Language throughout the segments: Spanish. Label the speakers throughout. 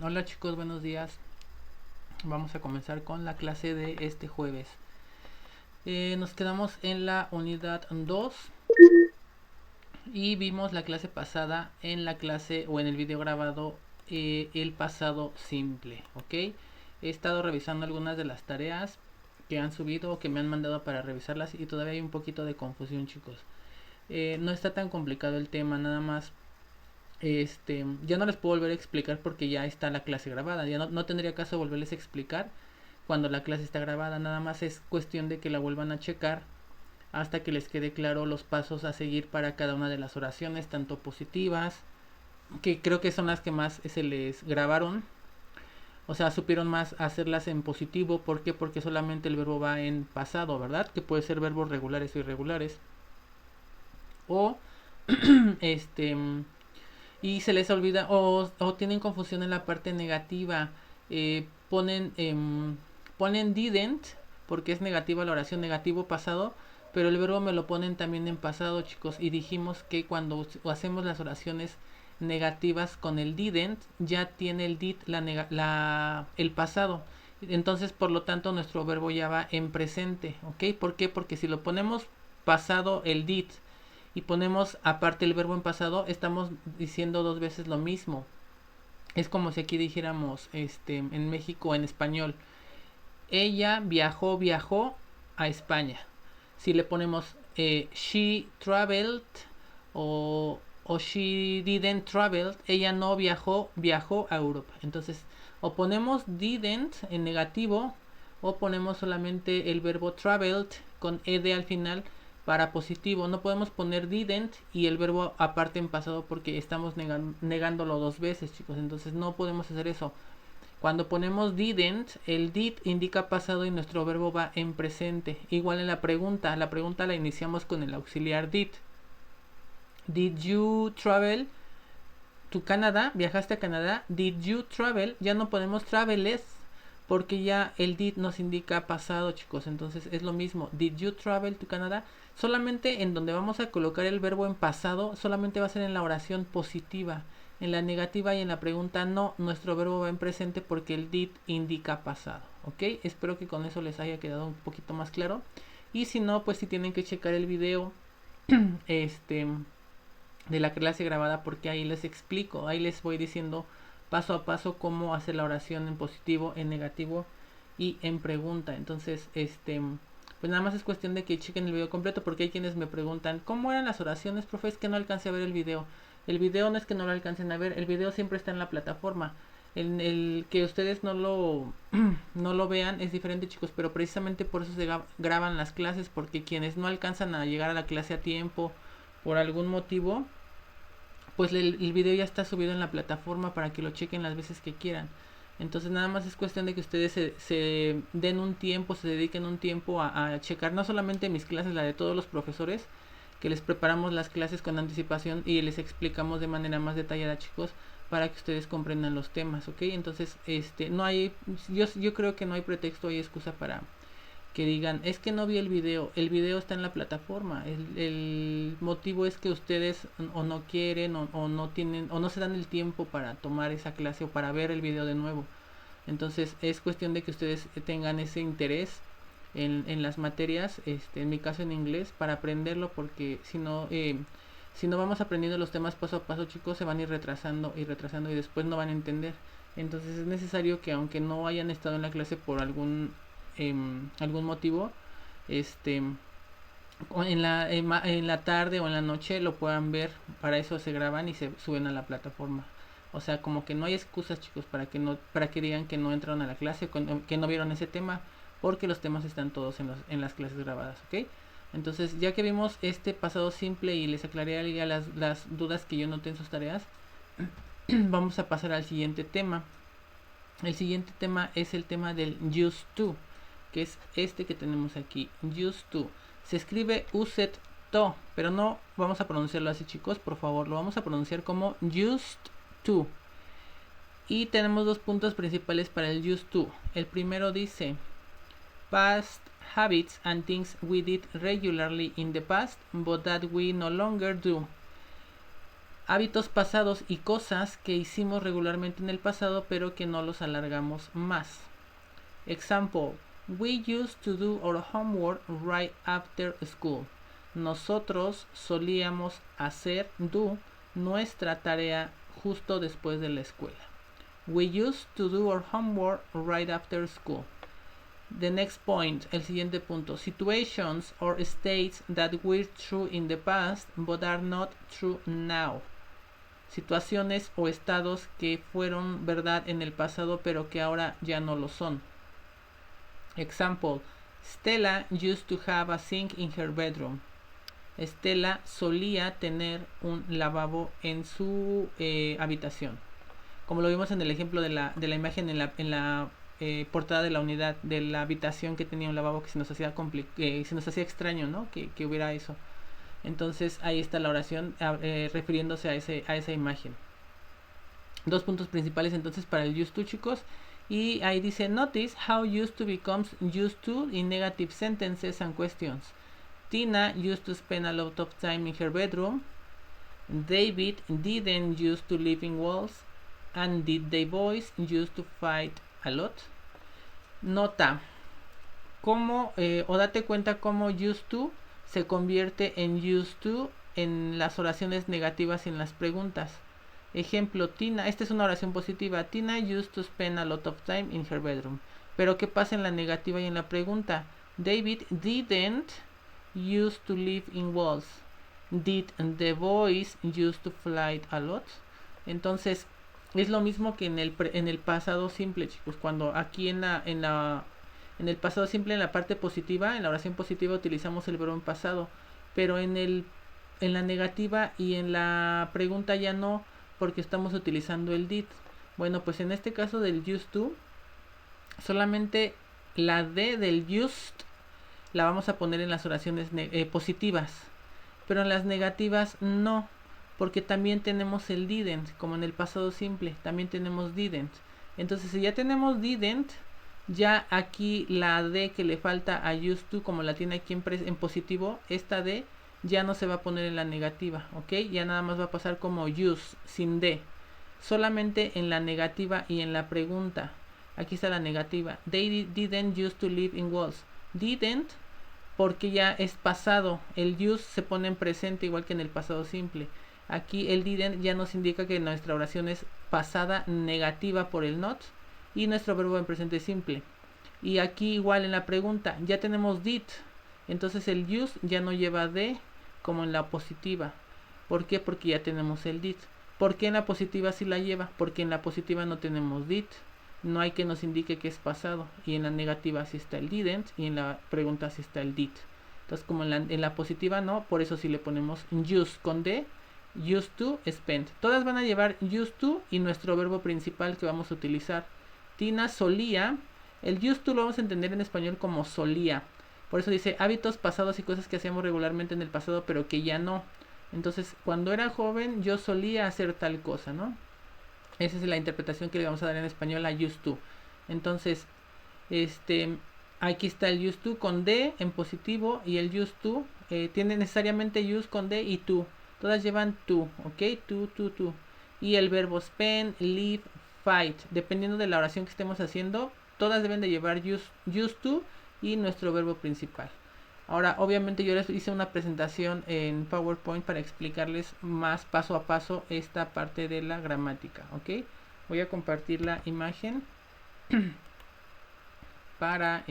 Speaker 1: Hola chicos, buenos días. Vamos a comenzar con la clase de este jueves. Nos quedamos en la unidad 2 y vimos la clase pasada en la clase o en el video grabado, el pasado simple, ¿ok? He estado revisando algunas de las tareas que han subido o que me han mandado para revisarlas y todavía hay un poquito de confusión, chicos. No está tan complicado el tema, nada más ya no les puedo volver a explicar porque ya está la clase grabada. Ya no tendría caso volverles a explicar cuando la clase está grabada. Nada más es cuestión de que la vuelvan a checar hasta que les quede claro los pasos a seguir para cada una de las oraciones, tanto positivas, que creo que son las que más se les grabaron. O sea, supieron más hacerlas en positivo. ¿Por qué? Porque solamente el verbo va en pasado, ¿verdad? Que puede ser verbos regulares o irregulares. O, este, y se les olvida o tienen confusión en la parte negativa. Ponen didn't porque es negativa la oración, negativo pasado, pero el verbo me lo ponen también en pasado, chicos, y dijimos que cuando hacemos las oraciones negativas con el didn't ya tiene el did el pasado. Entonces, por lo tanto, nuestro verbo ya va en presente, ¿ok? ¿Por qué? Porque si lo ponemos pasado el did y ponemos aparte el verbo en pasado, estamos diciendo dos veces lo mismo. Es como si aquí dijéramos en México en español, ella viajó a España. Si le ponemos she traveled o she didn't travel, ella no viajó a Europa. Entonces, o ponemos didn't en negativo o ponemos solamente el verbo traveled con ed al final para positivo. No podemos poner didn't y el verbo aparte en pasado porque estamos negándolo dos veces, chicos. Entonces no podemos hacer eso. Cuando ponemos didn't, el did indica pasado y nuestro verbo va en presente. Igual en la pregunta la iniciamos con el auxiliar did. Did you travel to Canada? ¿Viajaste a Canadá? Did you travel? Ya no podemos traveles porque ya el did nos indica pasado, chicos. Entonces es lo mismo. Did you travel to Canada? Solamente en donde vamos a colocar el verbo en pasado, solamente va a ser en la oración positiva. En la negativa y en la pregunta no, nuestro verbo va en presente porque el did indica pasado. ¿Ok? Espero que con eso les haya quedado un poquito más claro. Y si no, pues si tienen que checar el video este de la clase grabada porque ahí les explico, ahí les voy diciendo paso a paso cómo hacer la oración en positivo, en negativo y en pregunta. Entonces, pues nada más es cuestión de que chequen el video completo porque hay quienes me preguntan, ¿cómo eran las oraciones, profe? Es que no alcancé a ver el video. El video no es que no lo alcancen a ver, el video siempre está en la plataforma. El que ustedes no lo vean es diferente, chicos, pero precisamente por eso se graban las clases, porque quienes no alcanzan a llegar a la clase a tiempo por algún motivo, pues el video ya está subido en la plataforma para que lo chequen las veces que quieran. Entonces nada más es cuestión de que ustedes se den un tiempo, se dediquen un tiempo a checar no solamente mis clases, la de todos los profesores, que les preparamos las clases con anticipación y les explicamos de manera más detallada, chicos, para que ustedes comprendan los temas, ¿ok? Entonces, no hay, yo creo que no hay pretexto y excusa para que digan, es que no vi el video está en la plataforma, el motivo es que ustedes o no quieren o no tienen o no se dan el tiempo para tomar esa clase o para ver el video de nuevo. Entonces es cuestión de que ustedes tengan ese interés en las materias, en mi caso en inglés, para aprenderlo, porque si no vamos aprendiendo los temas paso a paso, chicos, se van a ir retrasando y retrasando y después no van a entender. Entonces es necesario que aunque no hayan estado en la clase por algún motivo, este en la tarde o en la noche lo puedan ver. Para eso se graban y se suben a la plataforma. O sea, como que no hay excusas, chicos, para que digan que no entraron a la clase o que no vieron ese tema, porque los temas están todos en las clases grabadas, ¿ok? Entonces, ya que vimos este pasado simple y les aclaré ya las dudas que yo noté en sus tareas, vamos a pasar al siguiente tema. El siguiente tema es el tema del used to, que es este que tenemos aquí, used to. Se escribe used to, pero no vamos a pronunciarlo así, chicos, por favor, lo vamos a pronunciar como used to. Y tenemos dos puntos principales para el used to. El primero dice past habits and things we did regularly in the past, but that we no longer do. Hábitos pasados y cosas que hicimos regularmente en el pasado pero que no los alargamos más. Example: we used to do our homework right after school. Nosotros solíamos hacer nuestra tarea justo después de la escuela. We used to do our homework right after school. The next point, el siguiente punto. Situations or states that were true in the past but are not true now. Situaciones o estados que fueron verdad en el pasado pero que ahora ya no lo son. Example: Stella used to have a sink in her bedroom. Stella solía tener un lavabo en su habitación. Como lo vimos en el ejemplo de la imagen en la portada de la unidad, de la habitación que tenía un lavabo, que se nos hacía extraño, ¿no? Que hubiera eso. Entonces ahí está la oración refiriéndose a esa imagen. Dos puntos principales entonces para el used to, chicos. Y ahí dice: notice how used to becomes used to in negative sentences and questions. Tina used to spend a lot of time in her bedroom. David didn't used to live in walls. And did the boys used to fight a lot? Nota cómo, o date cuenta cómo used to se convierte en used to en las oraciones negativas y en las preguntas. Ejemplo: Tina, esta es una oración positiva. Tina used to spend a lot of time in her bedroom. Pero ¿qué pasa en la negativa y en la pregunta? David didn't used to live in walls. Did the boys used to fly a lot? Entonces es lo mismo que en el pasado simple, chicos. Cuando aquí en el pasado simple, en la parte positiva, en la oración positiva utilizamos el verbo en pasado, pero en la negativa y en la pregunta ya no, porque estamos utilizando el did. Bueno, pues en este caso del used to, solamente la D del used la vamos a poner en las oraciones positivas, pero en las negativas no, porque también tenemos el didn't, como en el pasado simple, también tenemos didn't. Entonces si ya tenemos didn't, ya aquí la D que le falta a used to, como la tiene aquí en positivo, esta D ya no se va a poner en la negativa, ¿ok? Ya nada más va a pasar como use, sin D. Solamente en la negativa y en la pregunta. Aquí está la negativa. They didn't used to live in walls. Didn't, porque ya es pasado. El use se pone en presente igual que en el pasado simple. Aquí el didn't ya nos indica que nuestra oración es pasada negativa por el not y nuestro verbo en presente simple. Y aquí igual en la pregunta ya tenemos did, entonces el use ya no lleva de como en la positiva. ¿Por qué? Porque ya tenemos el did. ¿Por qué en la positiva sí la lleva? Porque en la positiva no tenemos did, no hay que nos indique que es pasado, y en la negativa sí está el didn't y en la pregunta sí está el did. Entonces como en la positiva no, por eso sí le ponemos use con d, used to, spent. Todas van a llevar used to y nuestro verbo principal que vamos a utilizar. Tina solía, el used to lo vamos a entender en español como solía. Por eso dice hábitos pasados y cosas que hacíamos regularmente en el pasado pero que ya no. Entonces cuando era joven yo solía hacer tal cosa, ¿no? Esa es la interpretación que le vamos a dar en español a used to. Entonces, aquí está el used to con D en positivo y el used to tiene necesariamente use con D y to. Todas llevan to, ¿ok? To. Y el verbo spend, live, fight. Dependiendo de la oración que estemos haciendo, todas deben de llevar used to y nuestro verbo principal. Ahora, obviamente yo les hice una presentación en PowerPoint para explicarles más paso a paso esta parte de la gramática, ¿ok? Voy a compartir la imagen para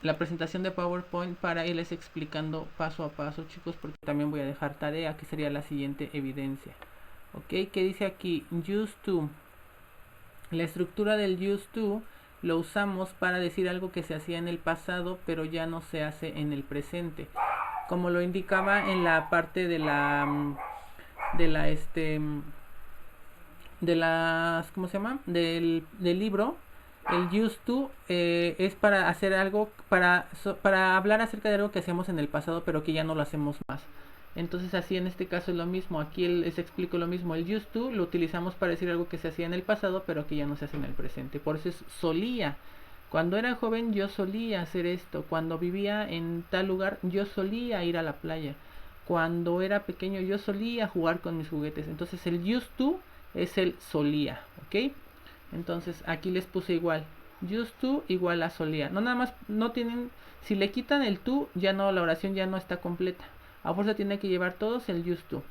Speaker 1: la presentación de PowerPoint para irles explicando paso a paso, chicos, porque también voy a dejar tarea que sería la siguiente evidencia. ¿Ok? ¿Qué dice aquí? Used to. La estructura del used to lo usamos para decir algo que se hacía en el pasado pero ya no se hace en el presente, como lo indicaba en la parte de las ¿cómo se llama? Del libro. El used to es para hacer algo, para hablar acerca de algo que hacíamos en el pasado pero que ya no lo hacemos más. Entonces así en este caso es lo mismo, aquí les explico lo mismo. El used to lo utilizamos para decir algo que se hacía en el pasado pero que ya no se hace en el presente. Por eso es solía. Cuando era joven yo solía hacer esto. Cuando vivía en tal lugar yo solía ir a la playa. Cuando era pequeño yo solía jugar con mis juguetes. Entonces el used to es el solía, ¿ok? Entonces aquí les puse igual. Used to igual a solía. No nada más, no tienen, si le quitan el to, ya no, la oración ya no está completa. A fuerza tiene que llevar todos el used to.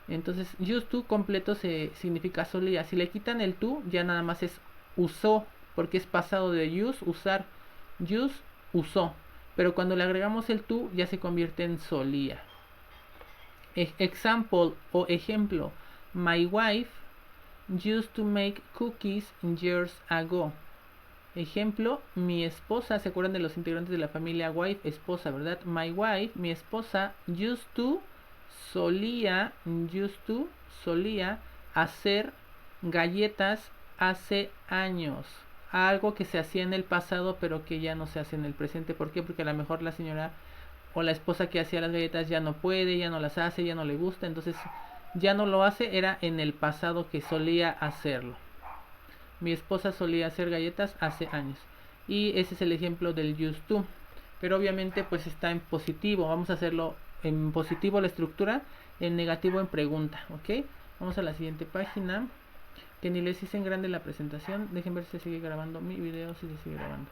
Speaker 1: Entonces used to completo significa solía. Si le quitan el to, ya nada más es usó, porque es pasado de use, usar. Use, usó. Pero cuando le agregamos el to, ya se convierte en solía. Example o ejemplo. My wife used to make cookies years ago. Ejemplo, mi esposa, ¿se acuerdan de los integrantes de la familia wife? Esposa, ¿verdad? My wife, mi esposa, used to, solía hacer galletas hace años. Algo que se hacía en el pasado, pero que ya no se hace en el presente. ¿Por qué? Porque a lo mejor la señora o la esposa que hacía las galletas ya no puede, ya no las hace, ya no le gusta. Entonces, ya no lo hace, era en el pasado que solía hacerlo. Mi esposa solía hacer galletas hace años. Y ese es el ejemplo del used to. Pero obviamente pues está en positivo. Vamos a hacerlo en positivo la estructura, en negativo en pregunta. ¿Ok? Vamos a la siguiente página. Que ni les hice en grande la presentación. Dejen ver si se sigue grabando mi video, si se sigue grabando.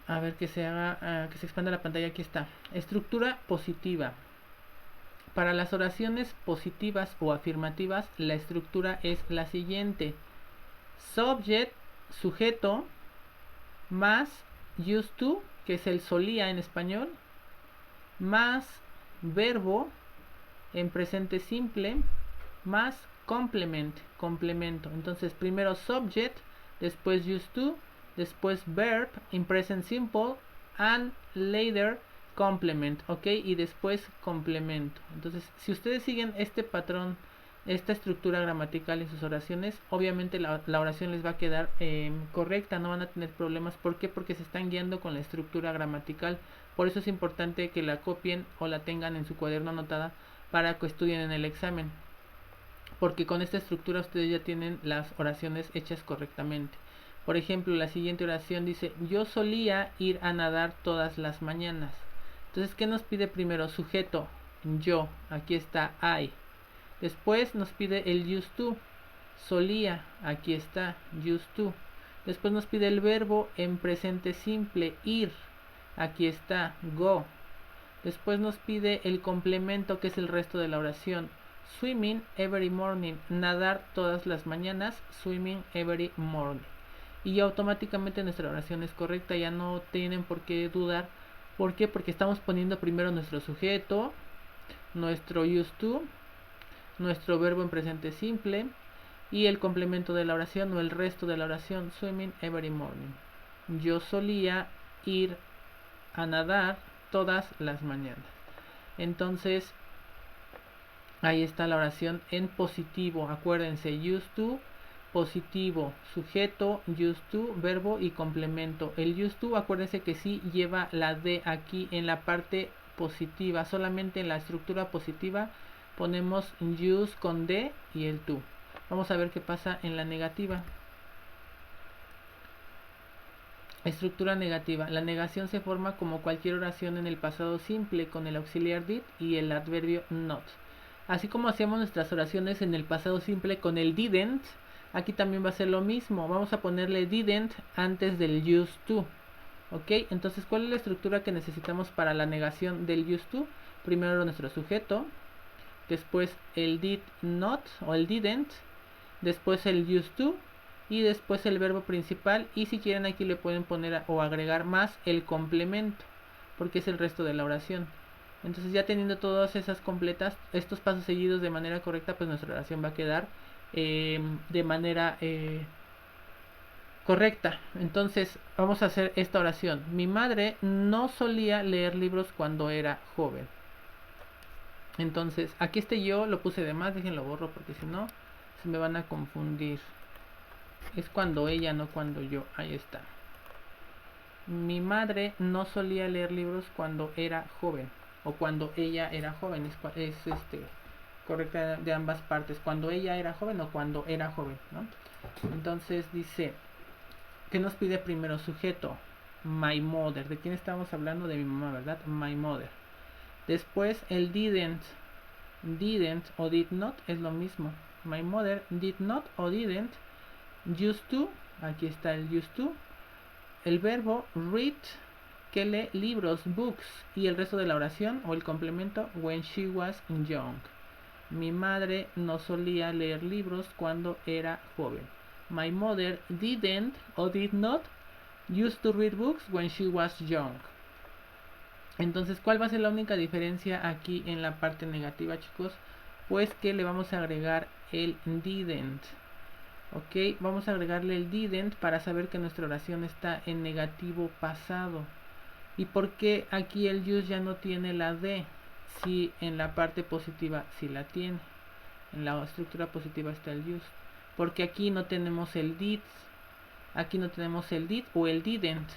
Speaker 1: A ver que se haga, que se expanda la pantalla. Aquí está. Estructura positiva. Para las oraciones positivas o afirmativas, la estructura es la siguiente. Subject, sujeto, más used to, que es el solía en español, más verbo en presente simple, más complement, complemento. Entonces primero subject, después used to, después verb in present simple, and later complement, ok, y después complemento. Entonces si ustedes siguen este patrón, esta estructura gramatical en sus oraciones, obviamente la oración les va a quedar correcta, no van a tener problemas. ¿Por qué? Porque se están guiando con la estructura gramatical. Por eso es importante que la copien o la tengan en su cuaderno anotada para que estudien en el examen, porque con esta estructura ustedes ya tienen las oraciones hechas correctamente. Por ejemplo, la siguiente oración dice: yo solía ir a nadar todas las mañanas. Entonces, ¿qué nos pide primero? Sujeto, yo, aquí está I. Después nos pide el used to, solía, aquí está, used to. Después nos pide el verbo en presente simple, ir, aquí está, go. Después nos pide el complemento, que es el resto de la oración. Swimming every morning, nadar todas las mañanas, swimming every morning. Y automáticamente nuestra oración es correcta, ya no tienen por qué dudar. ¿Por qué? Porque estamos poniendo primero nuestro sujeto, nuestro used to, nuestro verbo en presente simple y el complemento de la oración o el resto de la oración, swimming every morning. Yo solía ir a nadar todas las mañanas. Entonces, ahí está la oración en positivo. Acuérdense, used to, positivo, sujeto, used to, verbo y complemento. El used to, acuérdense que sí lleva la D aquí en la parte positiva. Solamente en la estructura positiva ponemos use con D y el to. Vamos a ver qué pasa en la negativa. Estructura negativa. La negación se forma como cualquier oración en el pasado simple con el auxiliar did y el adverbio not. Así como hacíamos nuestras oraciones en el pasado simple con el didn't, aquí también va a ser lo mismo. Vamos a ponerle didn't antes del used to. ¿Ok? Entonces, ¿cuál es la estructura que necesitamos para la negación del used to? Primero nuestro sujeto, después el did not o el didn't, después el used to y después el verbo principal, y si quieren aquí le pueden poner o agregar más el complemento, porque es el resto de la oración. Entonces, ya teniendo todas esas completas, estos pasos seguidos de manera correcta, pues nuestra oración va a quedar de manera correcta. Entonces vamos a hacer esta oración. Mi madre no solía leer libros cuando era joven. Entonces aquí yo lo puse de más, déjenlo borro porque si no se me van a confundir. Es cuando ella, no cuando yo. Ahí está. Mi madre no solía leer libros cuando era joven, o cuando ella era joven. Es correcta de ambas partes, cuando ella era joven o cuando era joven, ¿no? Entonces dice, ¿qué nos pide primero? Sujeto, my mother. ¿De quién estamos hablando? De mi mamá, ¿verdad? My mother. Después el didn't. Didn't o did not es lo mismo. My mother did not o didn't used to, aquí está el used to, el verbo read, que lee libros, books, y el resto de la oración o el complemento when she was young. Mi madre no solía leer libros cuando era joven. My mother didn't or did not used to read books when she was young. Entonces, ¿cuál va a ser la única diferencia aquí en la parte negativa, chicos? Pues que le vamos a agregar el didn't. Ok, vamos a agregarle el didn't para saber que nuestra oración está en negativo pasado. ¿Y por qué aquí el use ya no tiene la D? Si en la parte positiva sí la tiene. En la estructura positiva está el use. Porque aquí no tenemos el did. Aquí no tenemos el did o el didn't.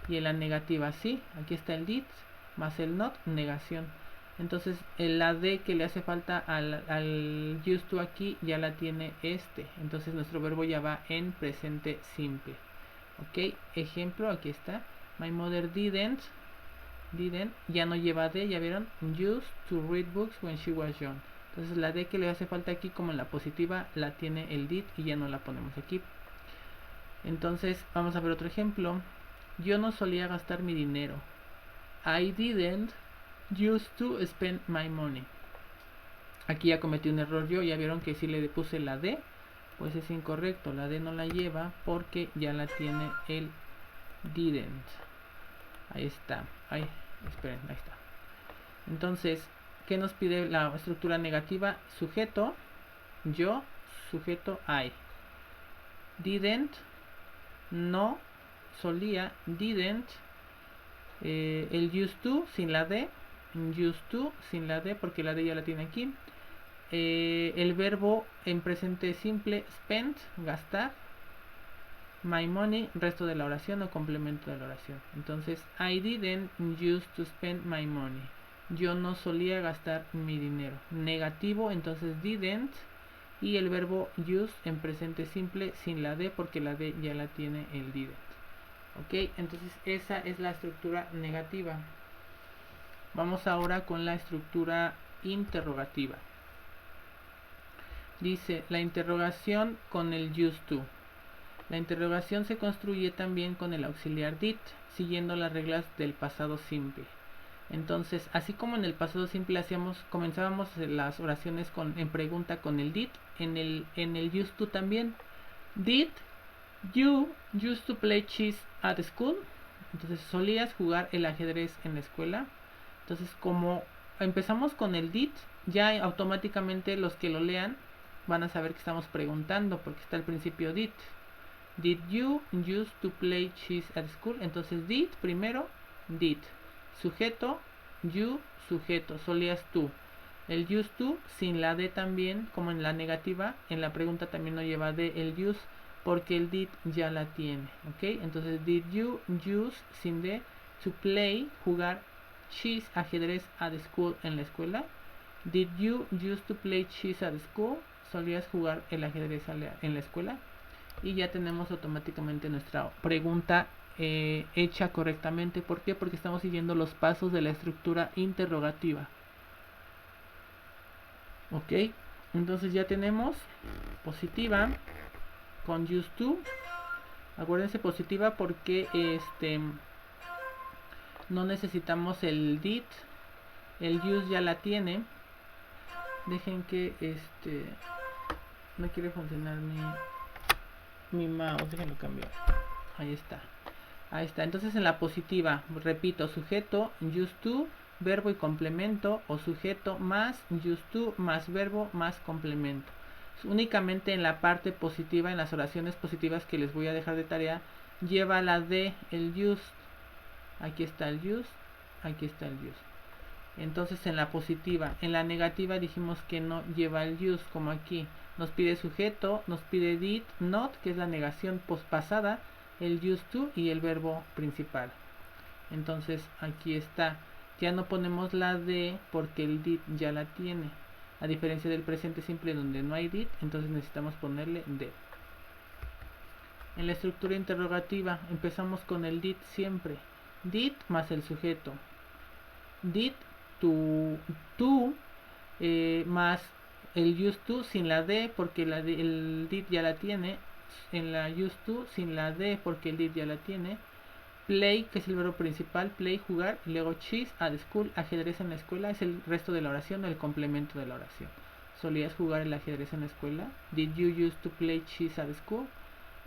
Speaker 1: Y en la negativa sí. Aquí está el did más el not, negación. Entonces la D que le hace falta al used to aquí ya la tiene este. Entonces nuestro verbo ya va en presente simple. Ok, ejemplo, aquí está. My mother didn't, ya no lleva D, ya vieron, used to read books when she was young. Entonces la D que le hace falta aquí, como en la positiva, la tiene el did y ya no la ponemos aquí. Entonces vamos a ver otro ejemplo. Yo no solía gastar mi dinero. I didn't used to spend my money. Aquí ya cometí un error yo, ya vieron que si le puse la D, pues es incorrecto, la D no la lleva porque ya la tiene el didn't. Ahí está, esperen, ahí está. Entonces, ¿qué nos pide la estructura negativa? Sujeto, yo, sujeto, I. Didn't, no, solía, didn't, el used to sin la D, used to sin la D porque la D ya la tiene aquí. El verbo en presente simple, spend, gastar. My money, resto de la oración o complemento de la oración. Entonces, I didn't used to spend my money. Yo no solía gastar mi dinero. Negativo, entonces didn't. Y el verbo use en presente simple sin la D porque la D ya la tiene el didn't. Ok, entonces esa es la estructura negativa. Vamos ahora con la estructura interrogativa. Dice la interrogación con el used to. La interrogación se construye también con el auxiliar did, siguiendo las reglas del pasado simple. Entonces, así como en el pasado simple comenzábamos las oraciones en pregunta con el did, en el used to también. Did you used to play chess at school? Entonces, ¿solías jugar el ajedrez en la escuela? Entonces, como empezamos con el did, ya automáticamente los que lo lean van a saber que estamos preguntando porque está al principio did. Did you used to play chess at school? Entonces did primero, did. Sujeto, you, sujeto, solías tú. El used to sin la D también, como en la negativa, en la pregunta también no lleva D el use porque el did ya la tiene. ¿Ok? Entonces did you use sin D to play, jugar chess, ajedrez at school en la escuela? Did you used to play chess at school? ¿Solías jugar el ajedrez en la escuela? Y ya tenemos automáticamente nuestra pregunta hecha correctamente. ¿Por qué? Porque estamos siguiendo los pasos de la estructura interrogativa. Ok, entonces ya tenemos positiva con used to. Acuérdense positiva porque no necesitamos el did. El use ya la tiene. Dejen que no quiere funcionar mi mouse, déjenlo cambiar. Ahí está. Entonces en la positiva, repito, sujeto, used to, verbo y complemento, o sujeto más used to más verbo más complemento. Únicamente en la parte positiva, en las oraciones positivas que les voy a dejar de tarea, lleva la D, el used. Aquí está el used, aquí está el used. Entonces en la positiva, en la negativa dijimos que no lleva el used, como aquí. Nos pide sujeto, nos pide did not, que es la negación pospasada, el used to y el verbo principal. Entonces aquí está. Ya no ponemos la D porque el did ya la tiene. A diferencia del presente simple donde no hay did, entonces necesitamos ponerle D. En la estructura interrogativa empezamos con el did siempre. Did más el sujeto. Did tú más el used to sin la D porque el did ya la tiene, en la used to sin la D porque el did ya la tiene, play, que es el verbo principal, play, jugar, y luego chess, at school, ajedrez en la escuela, es el resto de la oración o el complemento de la oración. ¿Solías jugar el ajedrez en la escuela? Did you used to play chess at school?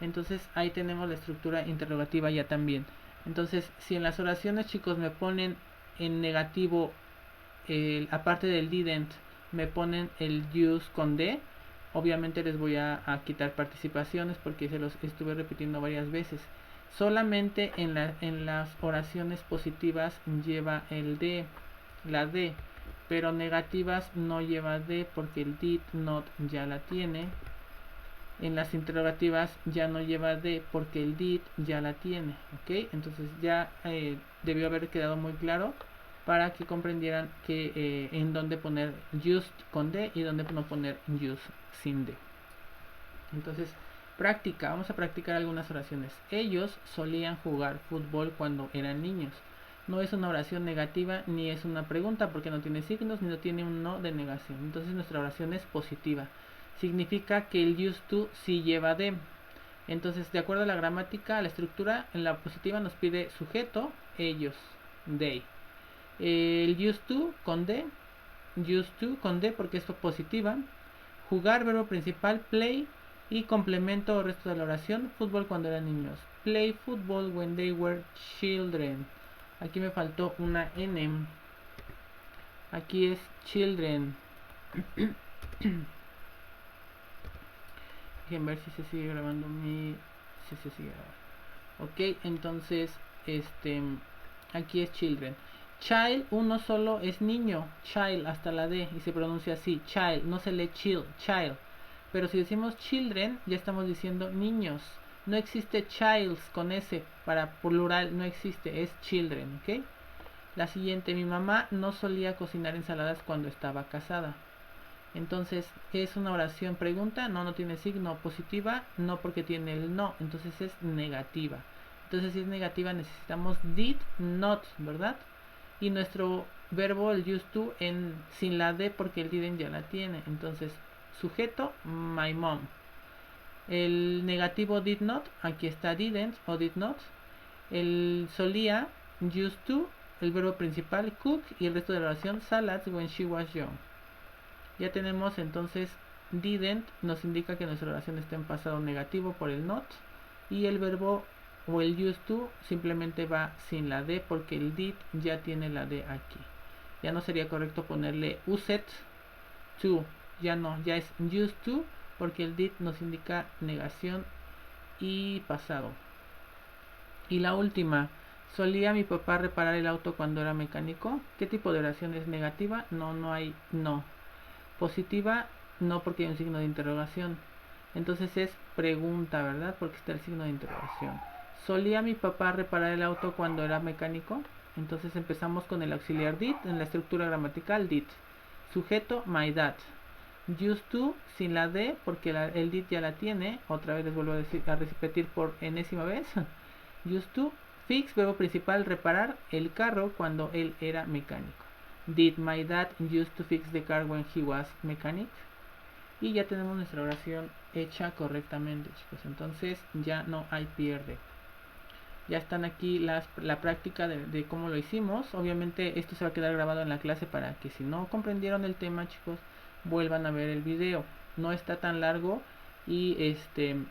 Speaker 1: Entonces ahí tenemos la estructura interrogativa ya también. Entonces, si en las oraciones, chicos, me ponen en negativo, aparte del didn't, me ponen el use con D, obviamente les voy a quitar participaciones porque se los estuve repitiendo varias veces. Solamente en las oraciones positivas lleva el D, la D, pero negativas no lleva D porque el did not ya la tiene. En las interrogativas ya no lleva D porque el did ya la tiene, ¿ok? Entonces ya debió haber quedado muy claro para que comprendieran que en dónde poner used con D y dónde no poner used sin D. Entonces, vamos a practicar algunas oraciones. Ellos solían jugar fútbol cuando eran niños. No es una oración negativa ni es una pregunta porque no tiene signos ni no tiene un no de negación. Entonces nuestra oración es positiva. Significa que el used to sí lleva D. Entonces, de acuerdo a la gramática, a la estructura, en la positiva nos pide sujeto, ellos, they. El used to con D porque es positiva. Jugar, verbo principal, play, y complemento o resto de la oración, fútbol cuando eran niños. Play football when they were children. Aquí me faltó una N. Aquí es children. Déjenme ver si se sigue grabando si se sigue grabando. Ok, entonces aquí es children. Child, uno solo es niño, child hasta la D y se pronuncia así, child, no se lee child. Pero si decimos children, ya estamos diciendo niños. No existe childs con S, para plural no existe, es children, ¿ok? La siguiente, mi mamá no solía cocinar ensaladas cuando estaba casada. Entonces, ¿es una oración pregunta? No tiene signo. Positiva, no porque tiene el no, entonces es negativa. Entonces, si es negativa necesitamos did not, ¿verdad? Y nuestro verbo, el used to, sin la D porque el didn't ya la tiene. Entonces, sujeto, my mom. El negativo did not, aquí está didn't o did not. El solía, used to, el verbo principal, cook, y el resto de la oración, salads when she was young. Ya tenemos entonces didn't, nos indica que nuestra oración está en pasado negativo por el not, y el verbo o el used to simplemente va sin la D porque el did ya tiene la D aquí. Ya no sería correcto ponerle used to, ya no, ya es used to porque el did nos indica negación y pasado. Y la última, ¿solía mi papá reparar el auto cuando era mecánico? ¿Qué tipo de oración es negativa? No hay no. Positiva, no porque hay un signo de interrogación. Entonces es pregunta, ¿verdad? Porque está el signo de interrogación. ¿Solía mi papá reparar el auto cuando era mecánico? Entonces empezamos con el auxiliar did en la estructura gramatical did. Sujeto, my dad. Used to sin la D porque el did ya la tiene. Otra vez les vuelvo a repetir por enésima vez. Used to, fix, verbo principal, reparar el carro cuando él era mecánico. Did my dad used to fix the car when he was mechanic? Y ya tenemos nuestra oración hecha correctamente, chicos. Entonces ya no hay pierde. Ya están aquí la práctica de cómo lo hicimos. Obviamente esto se va a quedar grabado en la clase para que si no comprendieron el tema, chicos, vuelvan a ver el video. No está tan largo y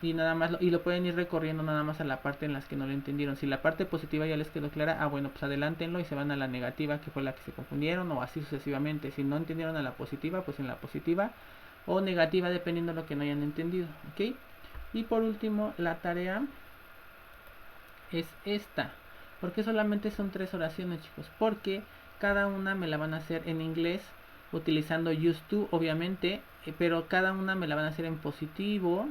Speaker 1: nada más y lo pueden ir recorriendo nada más a la parte en las que no lo entendieron. Si la parte positiva ya les quedó clara, bueno, pues adelántenlo y se van a la negativa que fue la que se confundieron, o así sucesivamente. Si no entendieron a la positiva, pues en la positiva, o negativa dependiendo de lo que no hayan entendido, ¿ok? Y por último, la tarea es esta. ¿Por qué solamente son 3 oraciones, chicos? Porque cada una me la van a hacer en inglés utilizando used to, obviamente, pero cada una me la van a hacer en positivo,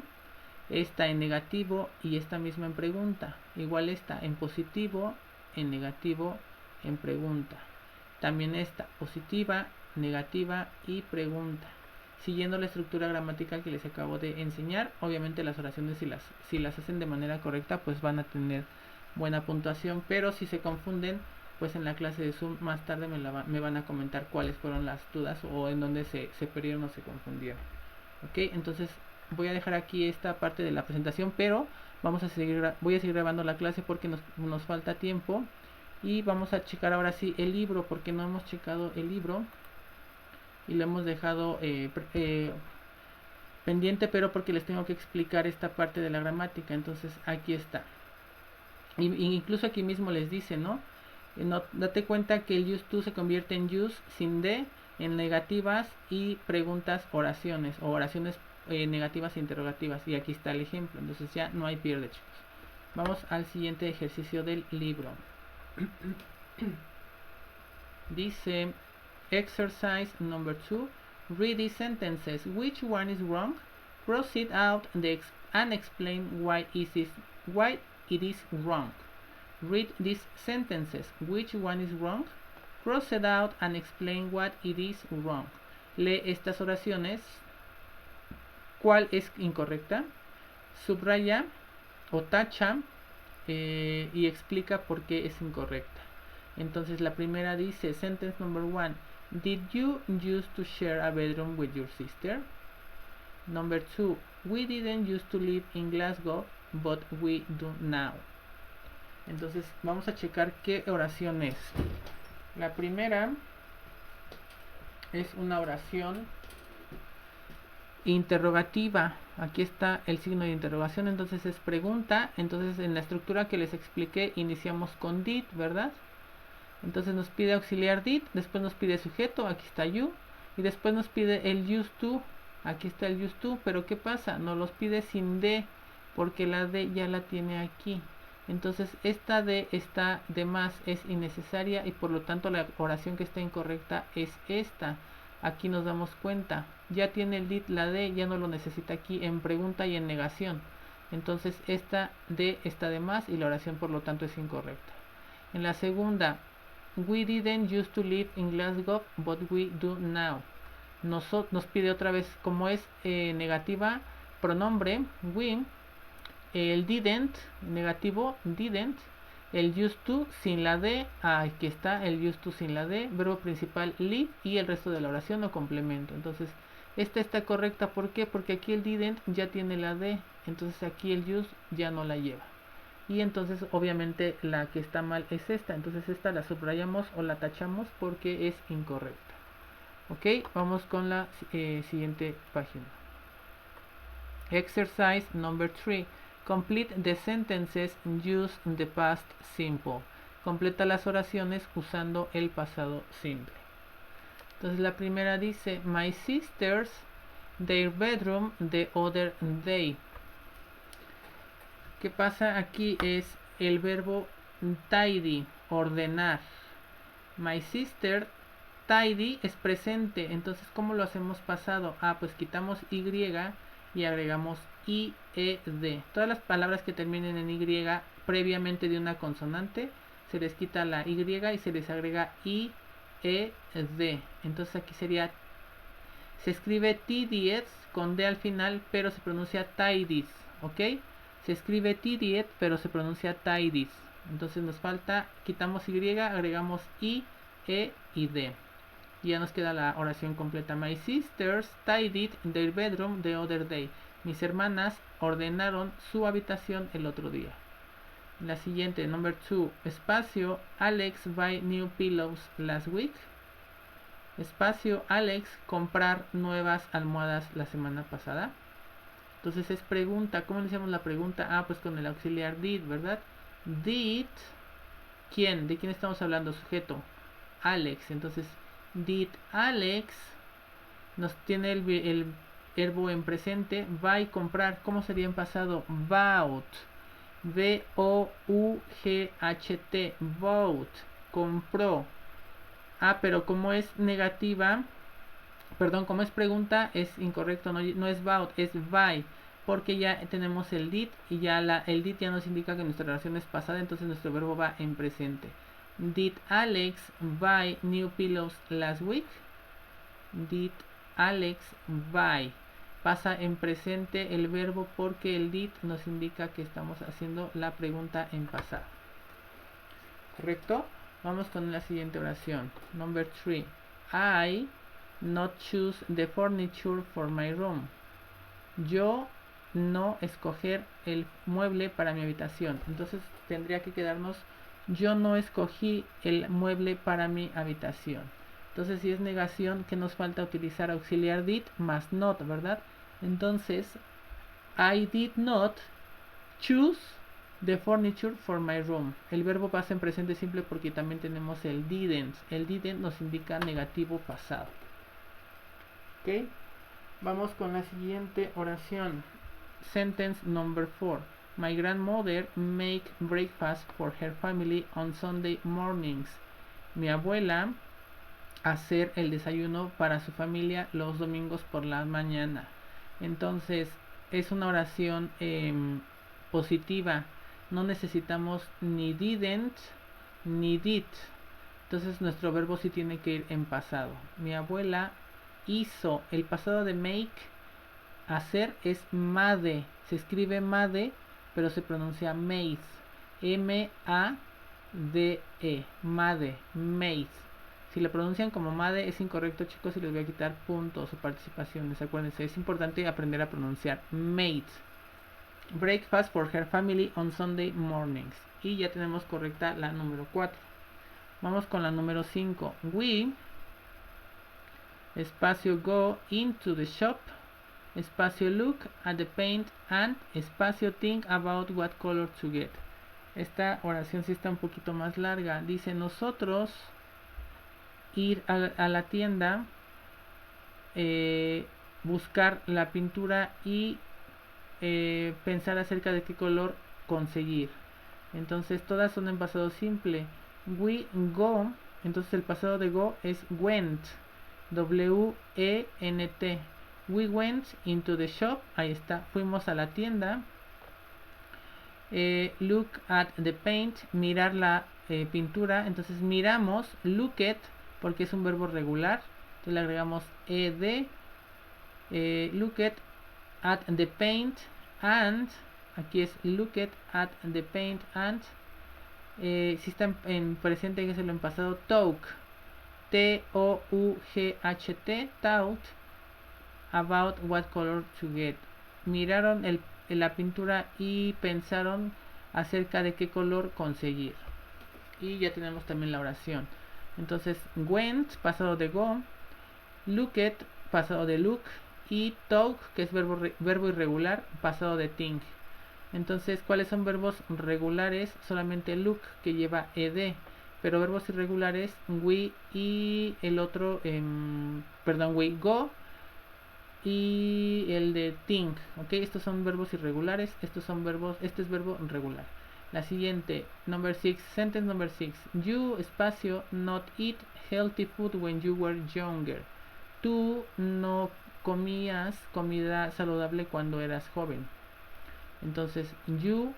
Speaker 1: esta en negativo y esta misma en pregunta. Igual esta en positivo, en negativo, en pregunta. También esta positiva, negativa y pregunta. Siguiendo la estructura gramatical que les acabo de enseñar, obviamente las oraciones si las hacen de manera correcta pues van a tener buena puntuación, pero si se confunden pues en la clase de Zoom más tarde me van a comentar cuáles fueron las dudas o en dónde se perdieron o se confundieron. Ok, entonces voy a dejar aquí esta parte de la presentación, pero voy a seguir grabando la clase porque nos falta tiempo. Y vamos a checar ahora sí el libro, porque no hemos checado el libro y lo hemos dejado pendiente, pero porque les tengo que explicar esta parte de la gramática. Entonces aquí está. Incluso aquí mismo les dice, ¿no? Date cuenta que el use to se convierte en use sin de, en negativas y preguntas, oraciones o oraciones negativas e interrogativas. Y aquí está el ejemplo. Entonces ya no hay pierde, chicos. Vamos al siguiente ejercicio del libro. Dice exercise number 2. Read these sentences. Which one is wrong? Cross it out and explain why it is wrong. Read these sentences. Which one is wrong? Cross it out and explain what it is wrong. Lee estas oraciones. ¿Cuál es incorrecta? Subraya o tacha y explica por qué es incorrecta. Entonces la primera dice, sentence number 1. Did you used to share a bedroom with your sister? Number 2. We didn't used to live in Glasgow, but we do now. Entonces vamos a checar qué oración es. La primera es una oración interrogativa. Aquí está el signo de interrogación, entonces es pregunta. Entonces en la estructura que les expliqué iniciamos con did, ¿verdad? Entonces nos pide auxiliar did, después nos pide sujeto, aquí está you, y después nos pide el used to, aquí está el used to, pero ¿qué pasa? Nos los pide sin de, porque la de ya la tiene aquí. Entonces esta de está de más, es innecesaria y por lo tanto la oración que está incorrecta es esta. Aquí nos damos cuenta, ya tiene el did la de, ya no lo necesita aquí en pregunta y en negación. Entonces esta de está de más y la oración por lo tanto es incorrecta. En la segunda, we didn't used to live in Glasgow, but we do now. Nos pide otra vez, como es negativa, pronombre, we, el didn't, negativo, didn't, el used to sin la de, aquí está el used to sin la de, verbo principal live y el resto de la oración o complemento. Entonces, esta está correcta, ¿por qué? Porque aquí el didn't ya tiene la de, entonces aquí el used ya no la lleva. Y entonces obviamente la que está mal es esta, entonces esta la subrayamos o la tachamos porque es incorrecta. Ok, vamos con la siguiente página. Exercise number 3. Complete the sentences used in the past simple. Completa las oraciones usando el pasado simple. Entonces la primera dice, my sisters, their bedroom the other day. ¿Qué pasa? Aquí es el verbo tidy, ordenar. My sister, tidy es presente. Entonces, ¿cómo lo hacemos pasado? Pues quitamos y y agregamos ied. Todas las palabras que terminen en y previamente de una consonante, se les quita la y y se les agrega ied. Entonces aquí sería, se escribe tidies con d al final, pero se pronuncia tidies, ¿ok? Se escribe tidiet, pero se pronuncia tidies. Entonces nos falta, quitamos y, agregamos i, e y d. Y ya nos queda la oración completa. My sisters tidied their bedroom the other day. Mis hermanas ordenaron su habitación el otro día. La siguiente, number 2, espacio, Alex buy new pillows last week. Espacio, Alex comprar nuevas almohadas la semana pasada. Entonces es pregunta. ¿Cómo le hacemos la pregunta? Pues con el auxiliar did, ¿verdad? Did, ¿quién? ¿De quién estamos hablando? Sujeto, Alex. Entonces, did Alex, nos tiene el verbo en presente, buy, comprar. ¿Cómo sería en pasado? Bought, B-O-U-G-H-T, bought, compró. Pero como es negativa, perdón, como es pregunta, es incorrecto, no es bought, es buy, porque ya tenemos el did y ya el did ya nos indica que nuestra oración es pasada, entonces nuestro verbo va en presente. Did Alex buy new pillows last week? Did Alex buy? Pasa en presente el verbo porque el did nos indica que estamos haciendo la pregunta en pasado. ¿Correcto? Vamos con la siguiente oración. Number 3. I not choose the furniture for my room. Yo no escoger el mueble para mi habitación. Entonces tendría que quedarnos yo no escogí el mueble para mi habitación. Entonces si es negación, ¿qué nos falta? Utilizar auxiliar did más not, ¿verdad? Entonces I did not choose the furniture for my room. El verbo pasa en presente simple porque también tenemos el didn't. El didn't nos indica negativo pasado. ¿Ok? Vamos con la siguiente oración. Sentence number 4. My grandmother make breakfast for her family on Sunday mornings. Mi abuela hacer el desayuno para su familia los domingos por la mañana. Entonces es una oración positiva. No necesitamos ni didn't ni did. Entonces nuestro verbo sí tiene que ir en pasado. Mi abuela hizo. El pasado de make, hacer, es made. Se escribe made, pero se pronuncia made. M-A-D-E. Made. Made. Si lo pronuncian como made es incorrecto, chicos, y les voy a quitar puntos o participaciones. Acuérdense, es importante aprender a pronunciar made. Breakfast for her family on Sunday mornings. Y ya tenemos correcta la número 4. Vamos con la número 5. We, espacio, go into the shop, espacio, look at the paint, and espacio, think about what color to get. Esta oración sí está un poquito más larga. Dice nosotros ir a la tienda, buscar la pintura y pensar acerca de qué color conseguir. Entonces todas son en pasado simple. We go, entonces el pasado de go es went. W-E-N-T. We went into the shop. Ahí está, fuimos a la tienda. Look at the paint, mirar la pintura. Entonces miramos, look at, porque es un verbo regular. Entonces le agregamos ed. Look at the paint and, aquí es look at the paint and, si está en presente, que es en pasado, talk, T-O-U-G-H-T, talk about what color to get. Miraron la pintura y pensaron acerca de qué color conseguir. Y ya tenemos también la oración. Entonces went, pasado de go, look at, pasado de look, y talk, que es verbo irregular, pasado de think. Entonces, ¿cuáles son verbos regulares? Solamente look, que lleva ed, pero verbos irregulares, we y el otro, we go y el de think. Ok, estos son verbos irregulares, este es verbo regular. La siguiente, number 6, sentence number 6. You, espacio, not eat healthy food when you were younger. Tú no comías comida saludable cuando eras joven. Entonces, you,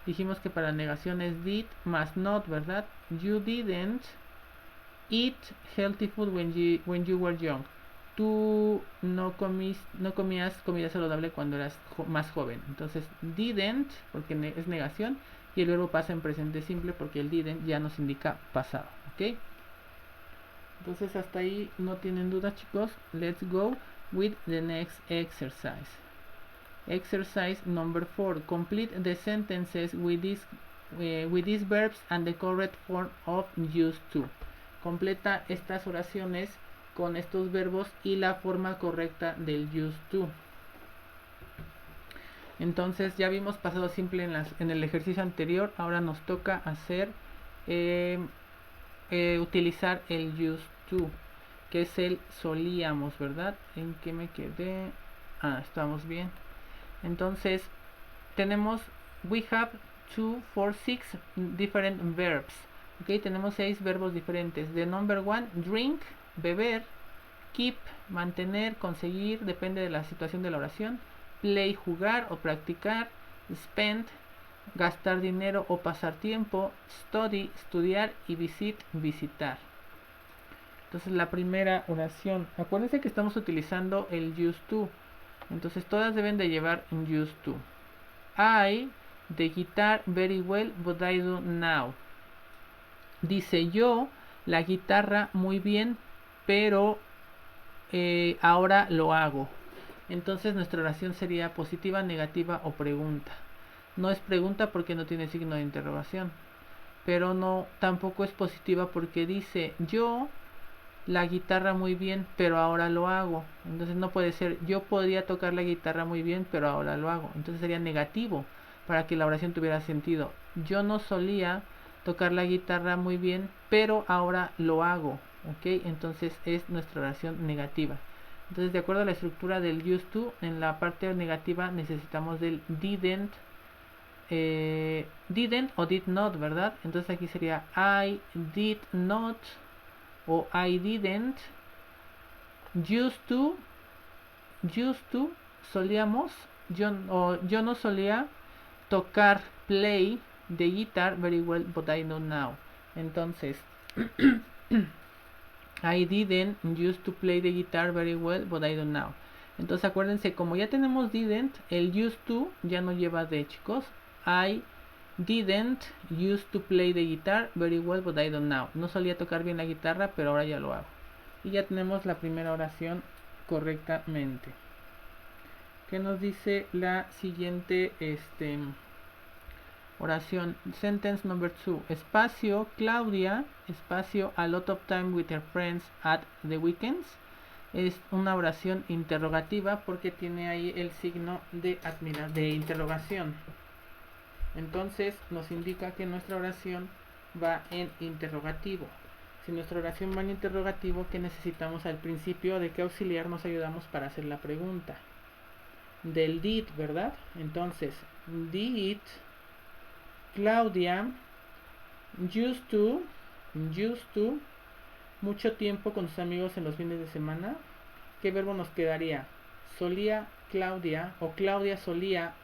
Speaker 1: dijimos que para negación es did más not, ¿verdad? You didn't eat healthy food when you were young. Tú no comías comida saludable cuando eras más joven. Entonces, didn't, porque es negación, y el verbo pasa en presente simple porque el didn't ya nos indica pasado, ¿ok? Entonces, hasta ahí no tienen dudas, chicos. Let's go with the next exercise. Exercise number 4. Complete the sentences with these verbs and the correct form of used to. Completa estas oraciones con estos verbos y la forma correcta del used to. Entonces ya vimos pasado simple en el ejercicio anterior. Ahora nos toca hacer utilizar el used to, que es el solíamos, ¿verdad? ¿En qué me quedé? Estamos bien. Entonces tenemos we have 2, 4, 6 different verbs. Ok, tenemos 6 verbos diferentes. The number 1, drink, beber, keep, mantener, conseguir, depende de la situación de la oración, play, jugar o practicar, spend, gastar dinero o pasar tiempo, study, estudiar, y visit, visitar. Entonces la primera oración, acuérdense que estamos utilizando el used to. Entonces todas deben de llevar used to. I, the guitar very well, but I do now. dice yo la guitarra muy bien, pero ahora lo hago. Entonces nuestra oración sería positiva, negativa o pregunta. No es pregunta porque no tiene signo de interrogación, pero no tampoco es positiva porque dice yo la guitarra muy bien, pero ahora lo hago. Entonces no puede ser yo podría tocar la guitarra muy bien, pero ahora lo hago. Entonces sería negativo para que la oración tuviera sentido. Yo no solía tocar la guitarra muy bien, pero ahora lo hago. ¿Ok? Entonces es nuestra oración negativa. Entonces, de acuerdo a la estructura del used to, en la parte negativa necesitamos del didn't o did not, ¿verdad? Entonces aquí sería I did not o I didn't used to solíamos yo no solía tocar play the guitar very well but I know now. Entonces I didn't used to play the guitar very well but I don't now. Entonces acuérdense, como ya tenemos didn't, el used to ya no lleva de, chicos. I didn't used to play the guitar very well but I don't now. No solía tocar bien la guitarra, pero ahora ya lo hago. Y ya tenemos la primera oración correctamente. ¿Qué nos dice la siguiente oración? Sentence number 2. Espacio, Claudia, espacio, a lot of time with her friends at the weekends. Es una oración interrogativa porque tiene ahí el signo de interrogación. Entonces nos indica que nuestra oración va en interrogativo. Si nuestra oración va en interrogativo, ¿qué necesitamos al principio? ¿De qué auxiliar nos ayudamos para hacer la pregunta? Del did, ¿verdad? Entonces, did Claudia used to mucho tiempo con sus amigos en los fines de semana? ¿Qué verbo nos quedaría? Solía Claudia o Claudia solía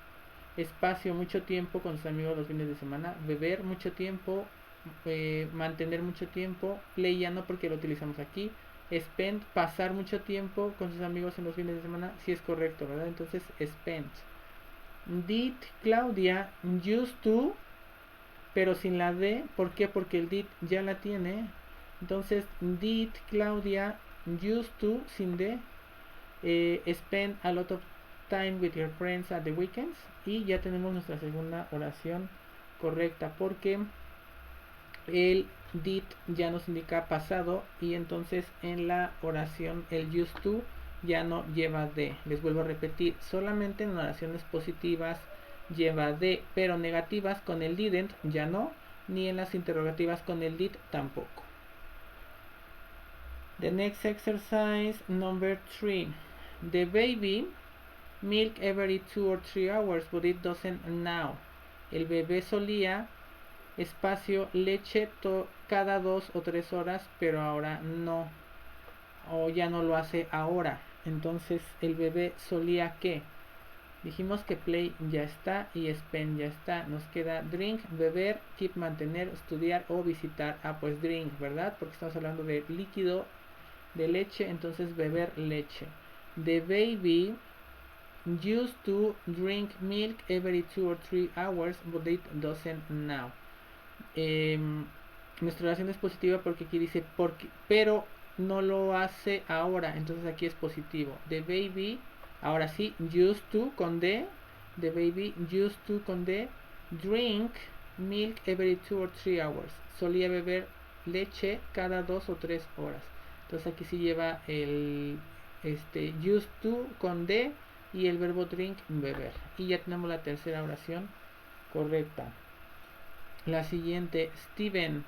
Speaker 1: espacio mucho tiempo con sus amigos los fines de semana, beber mucho tiempo, mantener mucho tiempo, play ya no porque lo utilizamos aquí, spend, pasar mucho tiempo con sus amigos en los fines de semana, si es correcto, ¿verdad? Entonces, spend. Did Claudia used to, pero sin la D, ¿por qué? Porque el did ya la tiene. Entonces, did Claudia used to, sin D, spend a lot of time with your friends at the weekends. Y ya tenemos nuestra segunda oración correcta porque el did ya nos indica pasado y entonces en la oración el used to ya no lleva de. Les vuelvo a repetir, solamente en oraciones positivas lleva de, pero negativas con el didn't ya no, ni en las interrogativas con el did tampoco. The next exercise number 3. The baby milk every 2 or 3 hours but it doesn't now. El bebé solía espacio leche cada 2 o 3 horas, pero ahora no, o ya no lo hace ahora. Entonces el bebé solía ¿qué? Dijimos que play ya está y spend ya está. Nos queda drink, beber, keep, mantener, estudiar o visitar. Ah, pues drink, ¿verdad? Porque estamos hablando de líquido, de leche, entonces beber leche. The baby used to drink milk every 2 or 3 hours but it doesn't now. Nuestra oración es positiva porque aquí dice porque, pero no lo hace ahora, entonces aquí es positivo. The baby, ahora sí, used to con D, the baby used to con D, drink milk every 2 or 3 hours. Solía beber leche cada 2 o 3 horas. Entonces aquí sí lleva el used to con D y el verbo drink, beber. Y ya tenemos la tercera oración correcta. La siguiente, Steven.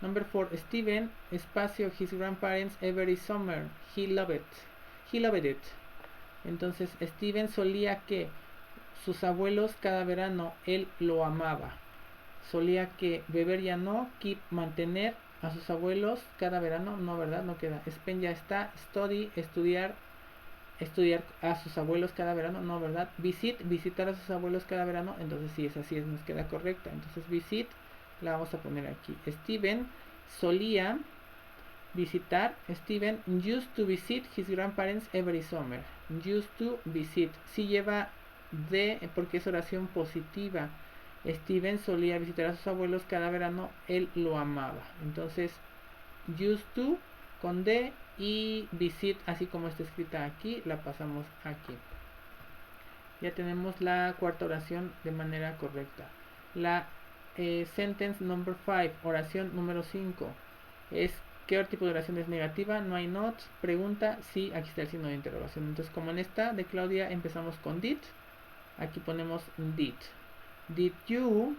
Speaker 1: Number 4, Steven, espacio, his grandparents every summer. He loved it. He loved it. Entonces, Steven solía que sus abuelos cada verano, él lo amaba. Solía que beber ya no, keep, mantener a sus abuelos cada verano, no, ¿verdad? No queda. Spend ya está, study, estudiar a sus abuelos cada verano, no, ¿verdad? Visit, visitar a sus abuelos cada verano, entonces sí, es así, nos queda correcta. Entonces visit, la vamos a poner aquí. Steven solía visitar, Steven used to visit his grandparents every summer. Used to visit, sí lleva de porque es oración positiva. Steven solía visitar a sus abuelos cada verano, él lo amaba. Entonces, used to con D y visit, así como está escrita aquí, la pasamos aquí. Ya tenemos la cuarta oración de manera correcta. La sentence number 5, oración número 5, es ¿qué tipo de oración es negativa? No hay not. Pregunta, sí, aquí está el signo de interrogación. Entonces, como en esta de Claudia empezamos con did, aquí ponemos did. Did you,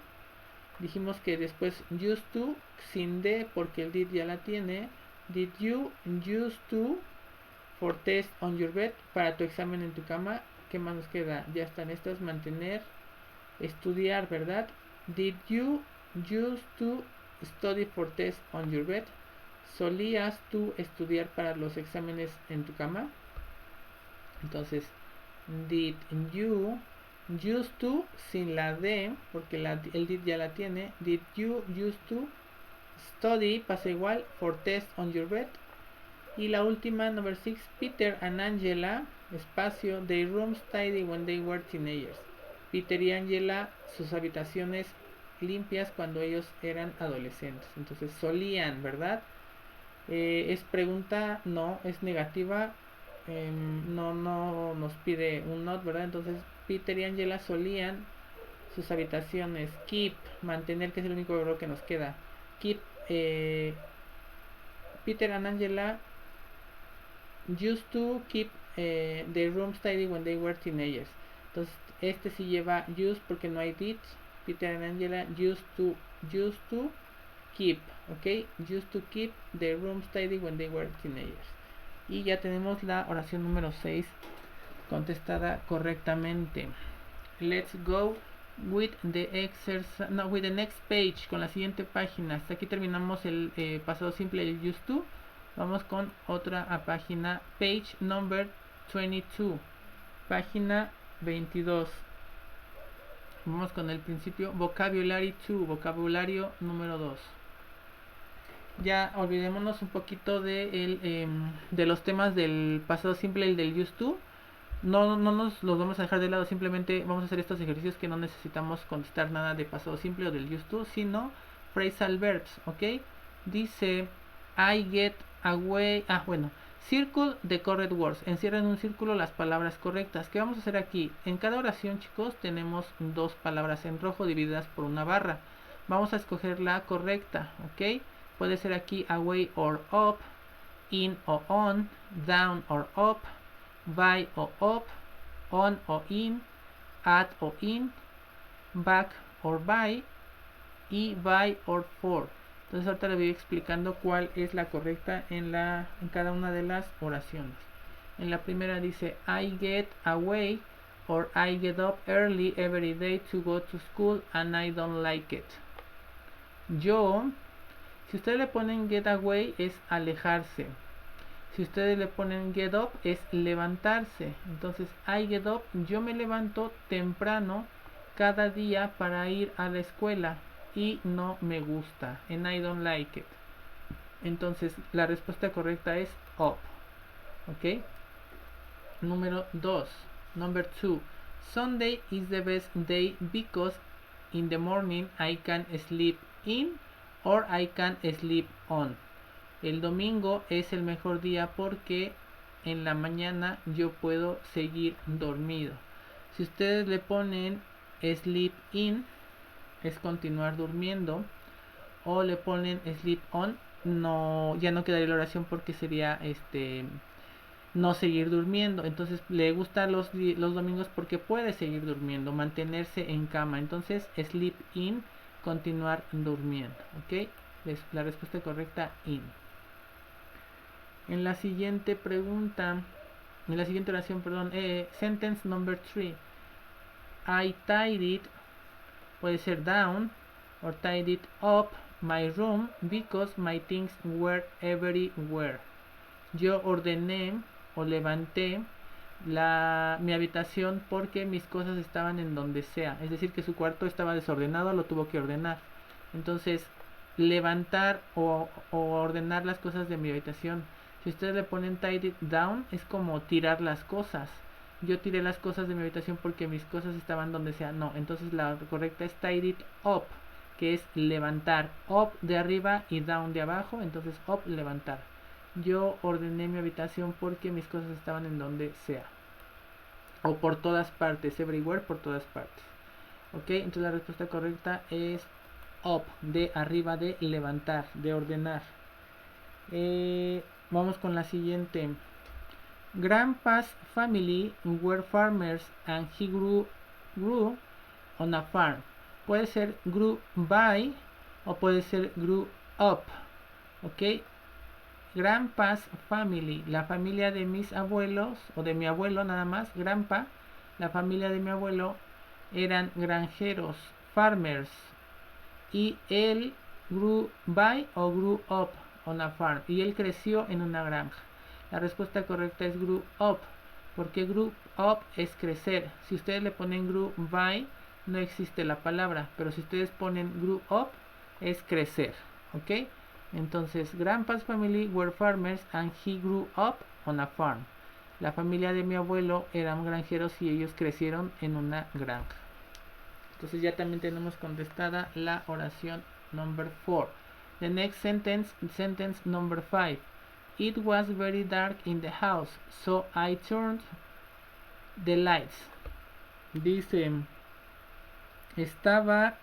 Speaker 1: dijimos que después used to, sin D porque el did ya la tiene. Did you used to for test on your bed, para tu examen en tu cama? ¿Qué más nos queda? Ya están estos, mantener, estudiar, ¿verdad? Did you used to study for test on your bed? ¿Solías tú estudiar para los exámenes en tu cama? Entonces, did you used to, sin la D, porque el did ya la tiene. Did you used to study, pasa igual, for test on your bed? Y la última, number 6, Peter and Angela, espacio, their rooms tidy when they were teenagers. Peter y Angela, sus habitaciones limpias cuando ellos eran adolescentes. Entonces solían, ¿verdad? Es pregunta, no, es negativa. No nos pide un not, ¿verdad? Entonces Peter y Angela solían sus habitaciones keep, mantener, que es el único verbo que nos queda. Keep, Peter and Angela used to keep their rooms tidy when they were teenagers. Entonces este sí lleva used porque no hay did. Peter and Angela used to keep, ok, used to keep their rooms tidy when they were teenagers. Y ya tenemos la oración número 6 contestada correctamente. Let's go with the exercise, no, with the next page, con la siguiente página. Hasta aquí terminamos el pasado simple, el used to. Vamos con otra página, page number 22, página 22. Vamos con el principio, vocabulary 2, vocabulario número 2. Ya olvidémonos un poquito de los temas del pasado simple y del used to. No nos los vamos a dejar de lado, simplemente vamos a hacer estos ejercicios que no necesitamos contestar nada de pasado simple o del used to, sino phrasal verbs, ¿ok? Dice, I get away, circle the correct words, encierra en un círculo las palabras correctas. ¿Qué vamos a hacer aquí? En cada oración, chicos, tenemos dos palabras en rojo divididas por una barra. Vamos a escoger la correcta, ¿ok? Puede ser aquí away or up, in o on, down or up, by o up, on o in, at o in, back or by, y by or for. Entonces ahorita le voy explicando cuál es la correcta en cada una de las oraciones. En la primera dice I get away or I get up early every day to go to school and I don't like it. Yo, si ustedes le ponen get away es alejarse. Si ustedes le ponen get up es levantarse. Entonces I get up, yo me levanto temprano cada día para ir a la escuela y no me gusta, and I don't like it. Entonces la respuesta correcta es up, ok. Número 2, number 2, Sunday is the best day because in the morning I can sleep in or I can sleep on. El domingo es el mejor día porque en la mañana yo puedo seguir dormido. Si ustedes le ponen sleep in, es continuar durmiendo, o le ponen sleep on, no, ya no quedaría la oración porque sería no seguir durmiendo. Entonces le gustan los domingos porque puede seguir durmiendo, mantenerse en cama. Entonces sleep in, continuar durmiendo, ok. La respuesta correcta in. En la siguiente pregunta, en la siguiente oración, perdón, sentence number 3, I tidied, puede ser down, or tidied up my room because my things were everywhere. Yo ordené o levanté mi habitación porque mis cosas estaban en donde sea. Es decir, que su cuarto estaba desordenado, lo tuvo que ordenar. Entonces, levantar o ordenar las cosas de mi habitación. Si ustedes le ponen tidied down, es como tirar las cosas. yo tiré las cosas de mi habitación porque mis cosas estaban donde sea. No, entonces la correcta es tidied up, que es levantar. Up de arriba y down de abajo, entonces up, levantar. Yo ordené mi habitación porque mis cosas estaban en donde sea. O por todas partes, everywhere, por todas partes. Ok, entonces la respuesta correcta es up, de arriba, de levantar, de ordenar. Vamos con la siguiente. Grandpa's family were farmers and he grew on a farm. Puede ser grew by o puede ser grew up. Ok. Grandpa's family, la familia de mis abuelos o de mi abuelo nada más. Grandpa, la familia de mi abuelo eran granjeros, farmers. Y él grew by o grew up on a farm. Y él creció en una granja. La respuesta correcta es grew up, porque grew up es crecer. Si ustedes le ponen grew by, no existe la palabra, pero si ustedes ponen grew up, es crecer, ¿ok? Entonces, Grandpa's family were farmers and he grew up on a farm. La familia de mi abuelo eran granjeros y ellos crecieron en una granja. Entonces ya también tenemos contestada la oración number 4. The next sentence number 5. It was very dark in the house, so I turned the lights. Dice, estaba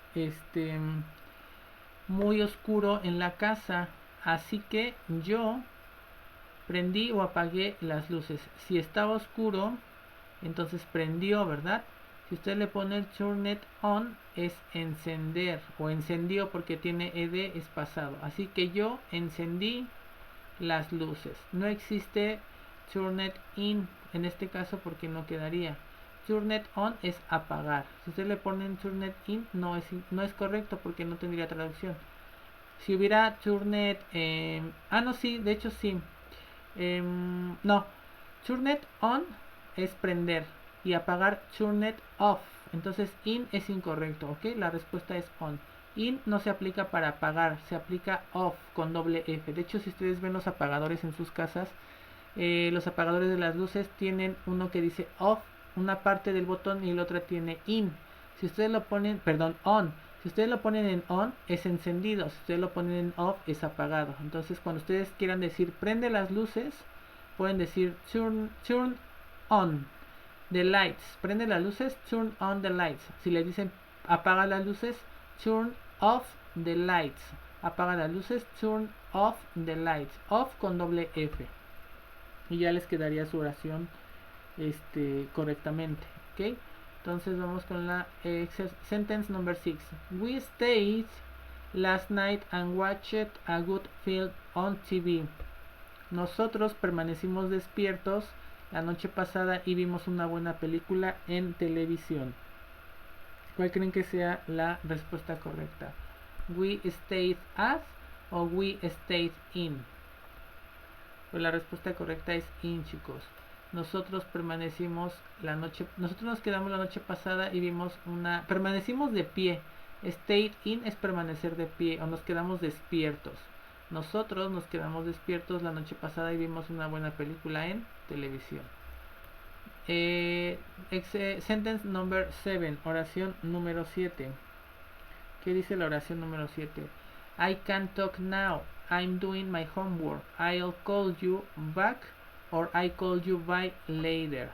Speaker 1: muy oscuro en la casa, así que yo prendí o apagué las luces. Si estaba oscuro, entonces prendió, ¿verdad? Si usted le pone turn it on, es encender o encendió porque tiene ed, es pasado. Así que yo encendí las luces. No existe turn it in en este caso porque no quedaría. Turn it on es apagar. Si usted le pone turn it in, no es correcto porque no tendría traducción. Si hubiera turn it, no, sí, de hecho sí. No, turn it on es prender y apagar turn it off. Entonces in es incorrecto, ¿ok? La respuesta es on. In no se aplica para apagar, se aplica off con doble F. De hecho, si ustedes ven los apagadores en sus casas, los apagadores de las luces tienen uno que dice off, una parte del botón, y la otra tiene in. Si ustedes lo ponen, perdón, on. Si ustedes lo ponen en on, es encendido. Si ustedes lo ponen en off, es apagado. Entonces, cuando ustedes quieran decir prende las luces, pueden decir turn on the lights. Prende las luces, turn on the lights. Si le dicen apaga las luces, turn off the lights. Apaga las luces, turn off the lights. Off con doble F. Y ya les quedaría su oración correctamente. ¿Ok? Entonces vamos con la sentence number 6. We stayed last night and watched a good film on TV. Nosotros permanecimos despiertos la noche pasada y vimos una buena película en televisión. ¿Cuál creen que sea la respuesta correcta? We stayed at o we stayed in. Pues la respuesta correcta es in, chicos. Nosotros nos quedamos la noche pasada y permanecimos de pie. Stayed in es permanecer de pie o nos quedamos despiertos. Nosotros nos quedamos despiertos la noche pasada y vimos una buena película en televisión. Sentence number 7, oración número 7. ¿Qué dice la oración número 7? I can't talk now. I'm doing my homework. I'll call you back or I call you back later.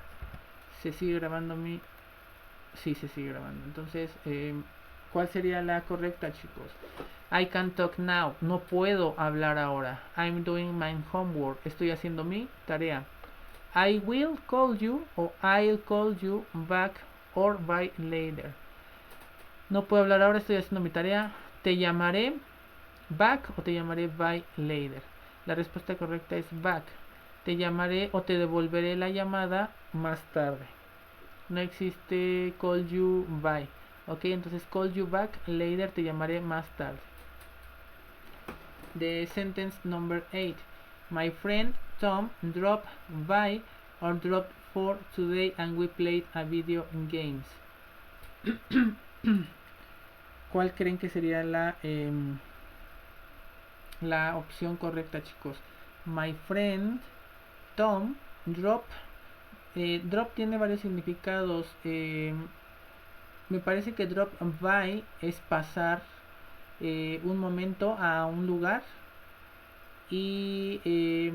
Speaker 1: ¿Se sigue grabando mi? Sí, se sigue grabando. Entonces, ¿cuál sería la correcta, chicos? I can't talk now. No puedo hablar ahora. I'm doing my homework. Estoy haciendo mi tarea. I will call you o I'll call you back or by later. No puedo hablar ahora, estoy haciendo mi tarea. Te llamaré back o te llamaré by later. La respuesta correcta es back. Te llamaré o te devolveré la llamada más tarde. No existe call you by. Ok, entonces call you back later, te llamaré más tarde. The sentence number 8. My friend Tom dropped by or dropped for today and we played a video games. ¿Cuál creen que sería la opción correcta, chicos? My friend Tom dropped Drop tiene varios significados. Me parece que drop by es pasar un momento a un lugar, y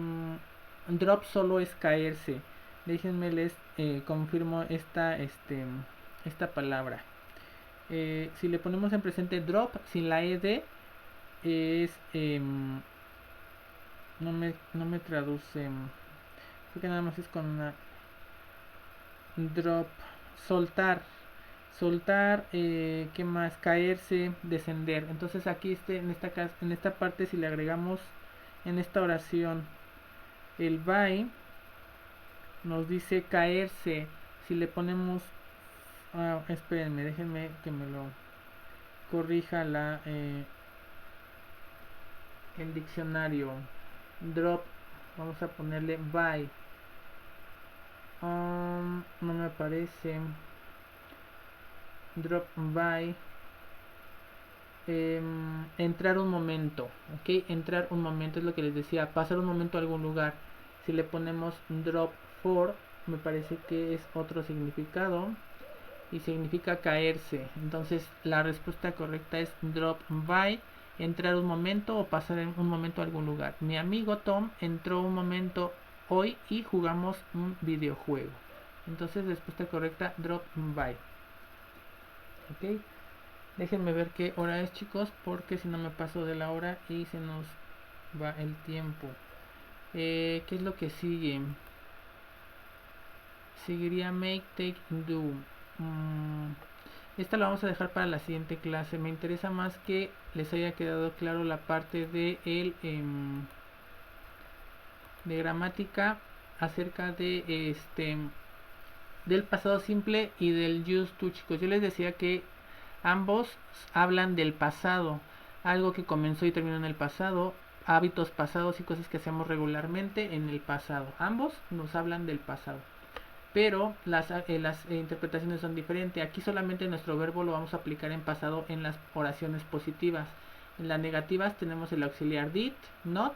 Speaker 1: drop solo es caerse. Déjenme les confirmo esta palabra. Si le ponemos en presente drop sin la ed, es no me traduce, porque nada más es con una drop, soltar, ¿qué más? Caerse, descender. Entonces aquí en esta parte, si le agregamos en esta oración el by, nos dice caerse. Si le ponemos, espérenme, déjenme que me lo corrija el diccionario. Drop, vamos a ponerle by. No me aparece. Drop by. Entrar un momento, ok, entrar un momento es lo que les decía, pasar un momento a algún lugar. Si le ponemos drop for, me parece que es otro significado y significa caerse. Entonces la respuesta correcta es drop by, entrar un momento o pasar en un momento a algún lugar. Mi amigo Tom entró un momento hoy y jugamos un videojuego. Entonces respuesta correcta, drop by. Ok, déjenme ver qué hora es, chicos, porque si no me paso de la hora y se nos va el tiempo. ¿Qué es lo que sigue? Seguiría make, take, do. Esta la vamos a dejar para la siguiente clase. Me interesa más que les haya quedado claro la parte de de gramática acerca de del pasado simple y del used to, chicos. Yo les decía que ambos hablan del pasado, algo que comenzó y terminó en el pasado, hábitos pasados y cosas que hacemos regularmente en el pasado. Ambos nos hablan del pasado, pero las interpretaciones son diferentes. Aquí solamente nuestro verbo lo vamos a aplicar en pasado en las oraciones positivas. En las negativas tenemos el auxiliar did, not,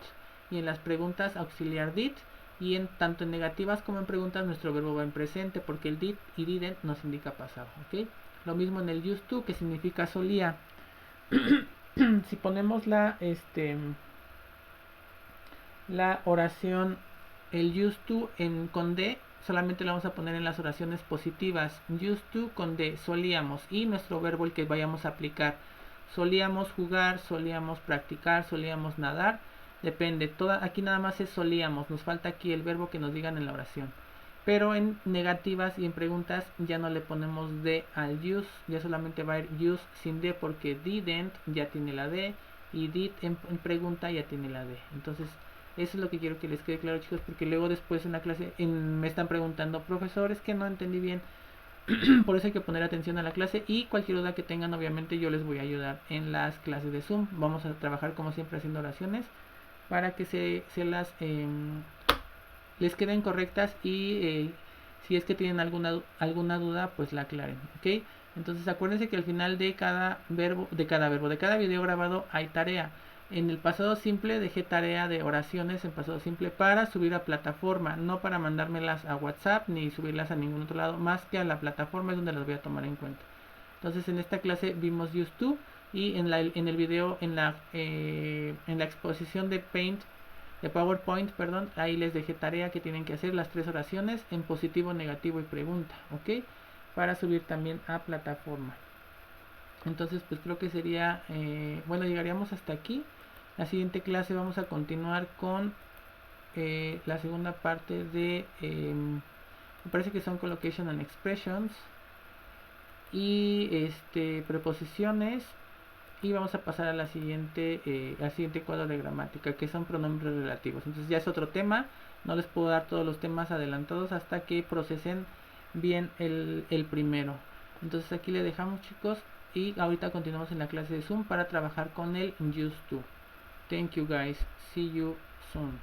Speaker 1: y en las preguntas auxiliar did, y tanto en negativas como en preguntas nuestro verbo va en presente, porque el did y didn't nos indica pasado, ¿ok? Lo mismo en el used to, que significa solía. Si ponemos la oración el used to con D, solamente la vamos a poner en las oraciones positivas. Used to con D, solíamos, y nuestro verbo el que vayamos a aplicar. Solíamos jugar, solíamos practicar, solíamos nadar, depende. Aquí nada más es solíamos, nos falta aquí el verbo que nos digan en la oración. Pero en negativas y en preguntas ya no le ponemos D al use, ya solamente va a ir use sin D, porque didn't ya tiene la D, y did en pregunta ya tiene la D. Entonces eso es lo que quiero que les quede claro, chicos, porque luego después en la clase me están preguntando, profesor, es que no entendí bien. Por eso hay que poner atención a la clase, y cualquier duda que tengan, obviamente yo les voy a ayudar en las clases de Zoom. Vamos a trabajar como siempre haciendo oraciones para que se las les queden correctas, y si es que tienen alguna duda, pues la aclaren, ¿ok? Entonces acuérdense que al final de cada video grabado hay tarea. En el pasado simple dejé tarea de oraciones en pasado simple para subir a plataforma, no para mandármelas a WhatsApp ni subirlas a ningún otro lado, más que a la plataforma es donde las voy a tomar en cuenta. Entonces en esta clase vimos used to, y en el video, en la exposición de Paint, de PowerPoint, perdón, ahí les dejé tarea que tienen que hacer las 3 oraciones en positivo, negativo y pregunta, ¿ok? Para subir también a plataforma. Entonces pues creo que sería, bueno, llegaríamos hasta aquí. La siguiente clase vamos a continuar con la segunda parte de, me parece que son collocation and expressions y preposiciones, y vamos a pasar a al siguiente cuadro de gramática, que son pronombres relativos. Entonces ya es otro tema, no les puedo dar todos los temas adelantados hasta que procesen bien el primero. Entonces aquí le dejamos, chicos, y ahorita continuamos en la clase de Zoom para trabajar con el used to. Thank you guys, see you soon.